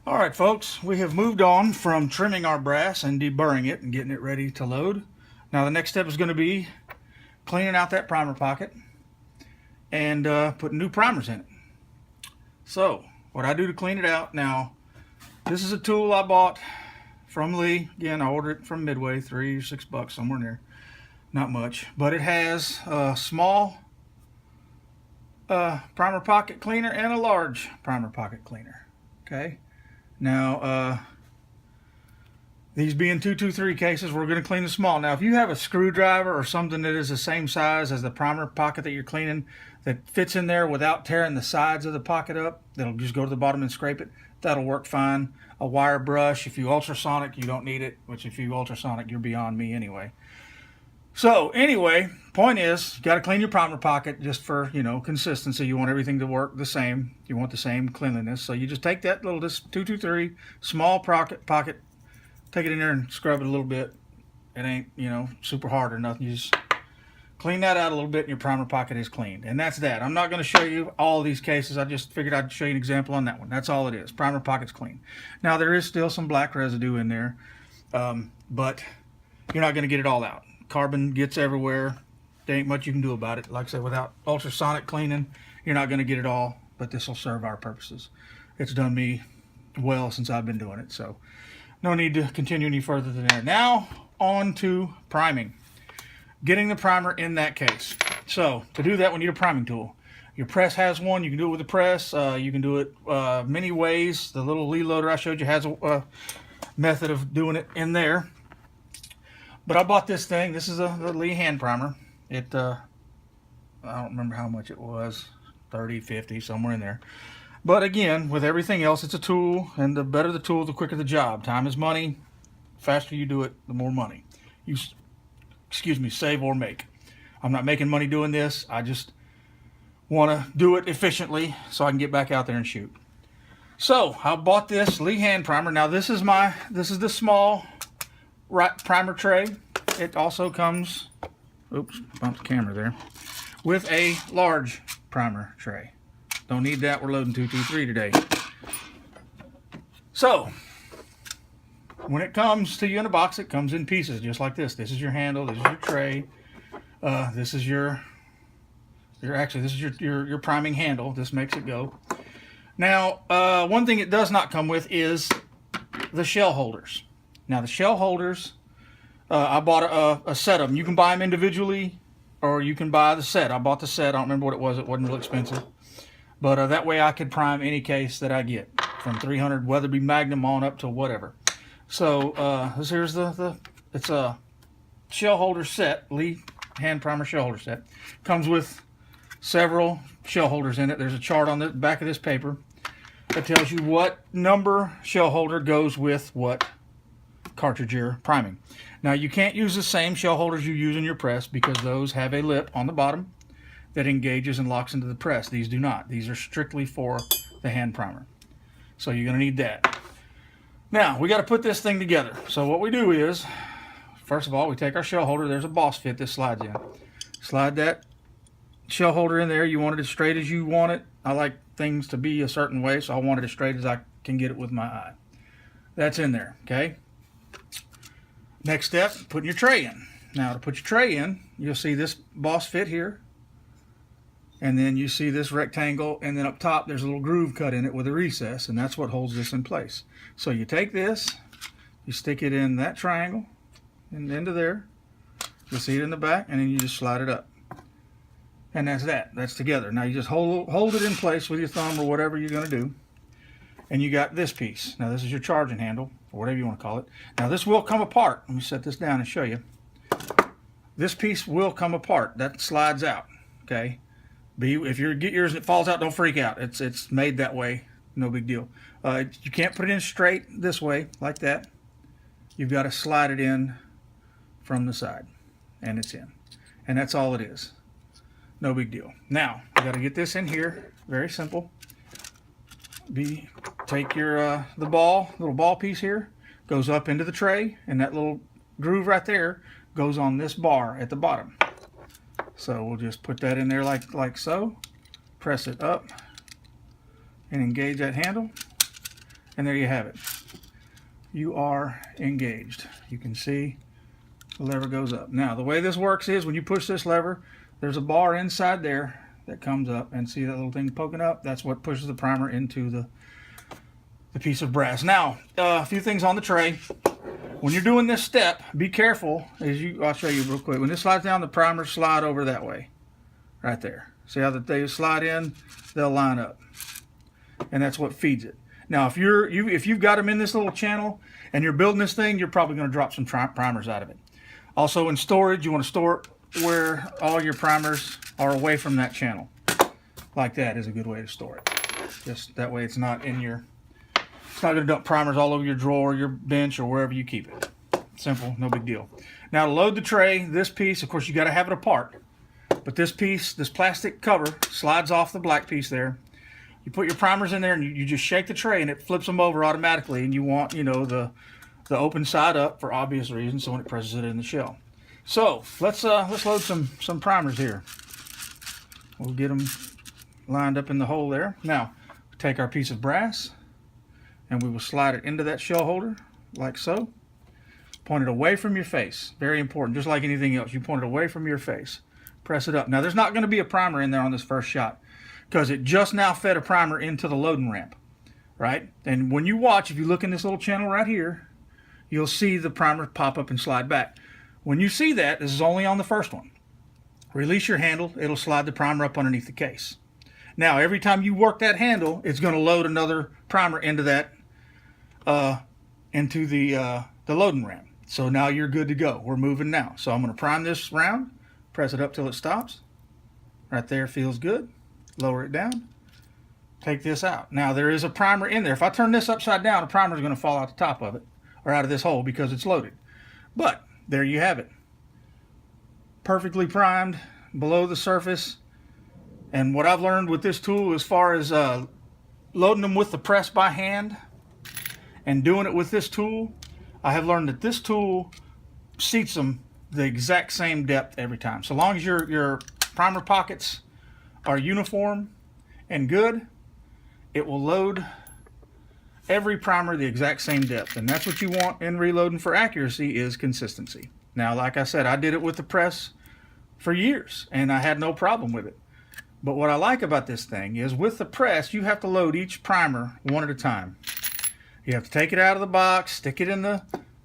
All right, folks, we have moved on from trimming our brass and deburring it and getting it ready to load. Now the next step is going to be cleaning out that primer pocket and putting new primers in it. So what I do to clean it out, now this is a tool I bought from Lee. Again, I ordered it from Midway, $3 or $6, somewhere in there. Not much, but it has a small primer pocket cleaner and a large primer pocket cleaner. Okay. Now, these being 223 cases, we're going to clean the small. Now, if you have a screwdriver or something that is the same size as the primer pocket that you're cleaning that fits in there without tearing the sides of the pocket up, that'll just go to the bottom and scrape it, that'll work fine. A wire brush, if you ultrasonic, you don't need it, which if you ultrasonic, you're beyond me anyway. So anyway, point is, you got to clean your primer pocket just for, consistency. You want everything to work the same. You want the same cleanliness. So you just take that little, this 223 small pocket, take it in there and scrub it a little bit. It ain't, super hard or nothing. You just clean that out a little bit and your primer pocket is cleaned. And that's that. I'm not going to show you all of these cases. I just figured I'd show you an example on that one. That's all it is. Primer pocket's clean. Now there is still some black residue in there, but you're not going to get it all out. Carbon gets everywhere. There ain't much you can do about it. Like I said, without ultrasonic cleaning, you're not going to get it all, but this will serve our purposes. It's done me well since I've been doing it, so no need to continue any further than that. Now, on to priming. Getting the primer in that case. So, to do that, we need a priming tool. Your press has one. You can do it with the press. You can do it many ways. The little Lee loader I showed you has a method of doing it in there. But I bought this thing. This is the Lee hand primer. It, I don't remember how much it was, 30, 50, somewhere in there. But again, with everything else, it's a tool, and the better the tool, the quicker the job. Time is money. The faster you do it, the more money you, save or make. I'm not making money doing this. I just want to do it efficiently so I can get back out there and shoot. So I bought this Lee hand primer. Now this is the small primer tray. It also comes, oops, bumped the camera there, with a large primer tray. Don't need that. We're loading 223 today. So when it comes to you in a box, it comes in pieces just like this. This is your handle. This is your tray. This is your priming handle. This makes it go. Now, one thing it does not come with is the shell holders. Now the shell holders, I bought a set of them. You can buy them individually or you can buy the set. I bought the set. I don't remember what it was. It wasn't real expensive. But that way I could prime any case that I get from 300 Weatherby Magnum on up to whatever. So here's it's a shell holder set, Lee hand primer shell holder set. Comes with several shell holders in it. There's a chart on the back of this paper that tells you what number shell holder goes with what cartridge you're priming. Now you can't use the same shell holders you use in your press because those have a lip on the bottom that engages and locks into the press. These do not. These are strictly for the hand primer. So you're going to need that. Now we got to put this thing together. So what we do is, first of all, we take our shell holder. There's a boss fit that slides in. Slide that shell holder in there. You want it as straight as you want it. I like things to be a certain way, so I want it as straight as I can get it with my eye. That's in there, okay? Next step, putting your tray in. Now to put your tray in, you'll see this boss fit here. And then you see this rectangle, and then up top there's a little groove cut in it with a recess, and that's what holds this in place. So you take this, you stick it in that triangle, and into there. You'll see it in the back, and then you just slide it up. And that's that. That's together. Now you just hold it in place with your thumb or whatever you're going to do. And you got this piece. Now this is your charging handle, or whatever you want to call it. Now this will come apart. Let me set this down and show you. This piece will come apart. That slides out, okay? If you get yours and it falls out, don't freak out. It's made that way. No big deal. You can't put it in straight this way, like that. You've got to slide it in from the side, and it's in. And that's all it is. No big deal. Now, you got to get this in here. Very simple. Take your the little ball piece here, goes up into the tray, and that little groove right there goes on this bar at the bottom. So we'll just put that in there like so, press it up, and engage that handle, And there you have it. You are engaged. You can see the lever goes up. Now, the way this works is when you push this lever, there's a bar inside there that comes up, and see that little thing poking up? That's what pushes the primer into the piece of brass. Now, a few things on the tray. When you're doing this step, be careful. I'll show you real quick. When this slides down, the primers slide over that way, right there. See how they slide in? They'll line up, and that's what feeds it. Now, if you've got them in this little channel and you're building this thing, you're probably going to drop some primers out of it. Also, in storage, you want to store it where all your primers are away from that channel. Like that is a good way to store it. Just that way it's not in your... It's not going to dump primers all over your drawer, your bench, or wherever you keep it. Simple, no big deal. Now to load the tray, this piece, of course you got to have it apart. But this piece, this plastic cover, slides off the black piece there. You put your primers in there and you just shake the tray and it flips them over automatically. And you want, you know, the open side up for obvious reasons, so when it presses it in the shell. So let's load some primers here. We'll get them lined up in the hole there. Now take our piece of brass, and we will slide it into that shell holder, like so. Point it away from your face. Very important, just like anything else. You point it away from your face. Press it up. Now, there's not going to be a primer in there on this first shot, because it just now fed a primer into the loading ramp, right? And when you watch, if you look in this little channel right here, you'll see the primer pop up and slide back. When you see that, this is only on the first one. Release your handle, it'll slide the primer up underneath the case. Now, every time you work that handle, it's going to load another primer into that the loading ramp. So now you're good to go. We're moving now. So I'm going to prime this round, press it up till it stops. Right there, feels good. Lower it down. Take this out. Now there is a primer in there. If I turn this upside down, a primer is going to fall out the top of it, or out of this hole, because it's loaded. But there you have it. Perfectly primed below the surface. And what I've learned with this tool, as far as loading them with the press by hand and doing it with this tool, I have learned that this tool seats them the exact same depth every time. So long as your primer pockets are uniform and good, it will load every primer the exact same depth. And that's what you want in reloading for accuracy, is consistency. Now, like I said, I did it with the press for years and I had no problem with it. But what I like about this thing is, with the press, you have to load each primer one at a time. You have to take it out of the box, stick it in the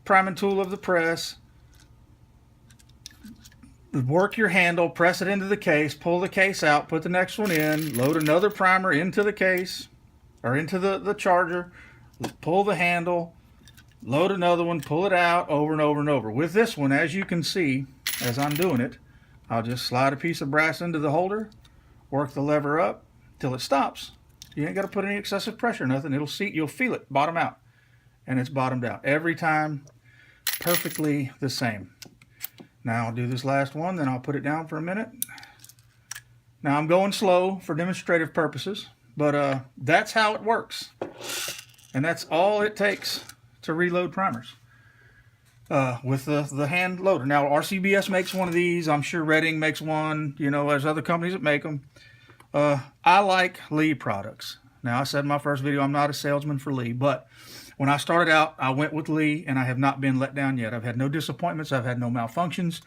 priming tool of the press, work your handle, press it into the case, pull the case out, put the next one in, load another primer into the case, or into the charger, pull the handle, load another one, pull it out, over and over and over. With this one, as you can see, as I'm doing it, I'll just slide a piece of brass into the holder, work the lever up till it stops. You ain't got to put any excessive pressure or nothing. It'll seat, you'll feel it bottom out, and it's bottomed out every time, perfectly the same. Now I'll do this last one, then I'll put it down for a minute. Now I'm going slow for demonstrative purposes, but that's how it works, and that's all it takes to reload primers with the hand loader. Now RCBS makes one of these. I'm sure Redding makes one. You know, there's other companies that make them. I like Lee products. Now, I said in my first video, I'm not a salesman for Lee, but when I started out, I went with Lee, and I have not been let down yet. I've had no disappointments. I've had no malfunctions,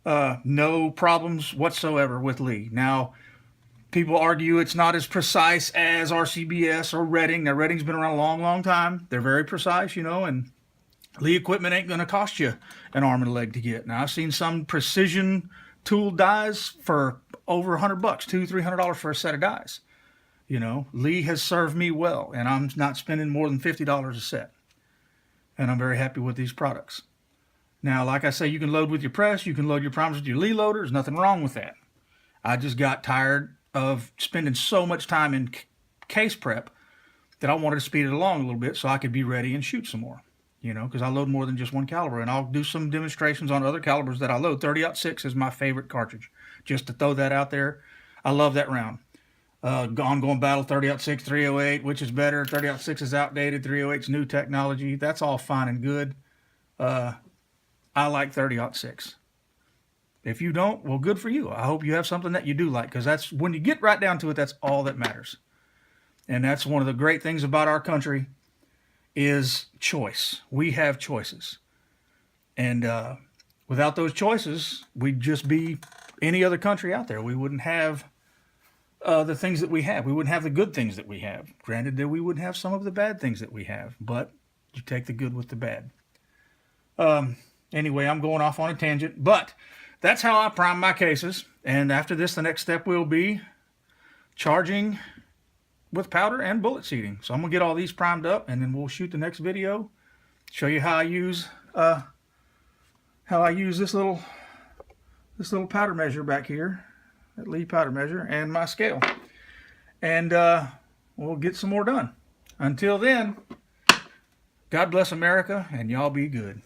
no problems whatsoever with Lee. Now, people argue it's not as precise as RCBS or Redding. Now, Redding's been around a long, long time. They're very precise, you know, and Lee equipment ain't going to cost you an arm and a leg to get. Now, I've seen some precision tool dies for over $100, $200-300 for a set of dies. You know, Lee has served me well, and I'm not spending more than $50 a set. And I'm very happy with these products. Now, like I say, you can load with your press, you can load your primers with your Lee loader. There's nothing wrong with that. I just got tired of spending so much time in case prep that I wanted to speed it along a little bit so I could be ready and shoot some more. You know, because I load more than just one caliber, and I'll do some demonstrations on other calibers that I load. 30-06 is my favorite cartridge. Just to throw that out there, I love that round. Ongoing battle, 30-06, 308, which is better? 30-06 is outdated, 308 is new technology. That's all fine and good. I like 30-06. If you don't, well, good for you. I hope you have something that you do like, because that's, when you get right down to it, that's all that matters. And that's one of the great things about our country. is choice. We have choices. And without those choices, we'd just be any other country out there. We wouldn't have the things that we have. We wouldn't have the good things that we have. Granted that we would have some of the bad things that we have, but you take the good with the bad. Anyway, I'm going off on a tangent, but that's how I prime my cases. And after this, the next step will be charging with powder and bullet seeding. So I'm gonna get all these primed up, and then we'll shoot the next video, show you how I use this little powder measure back here, that Lee powder measure, and my scale, and we'll get some more done. Until then, God bless America, and y'all be good.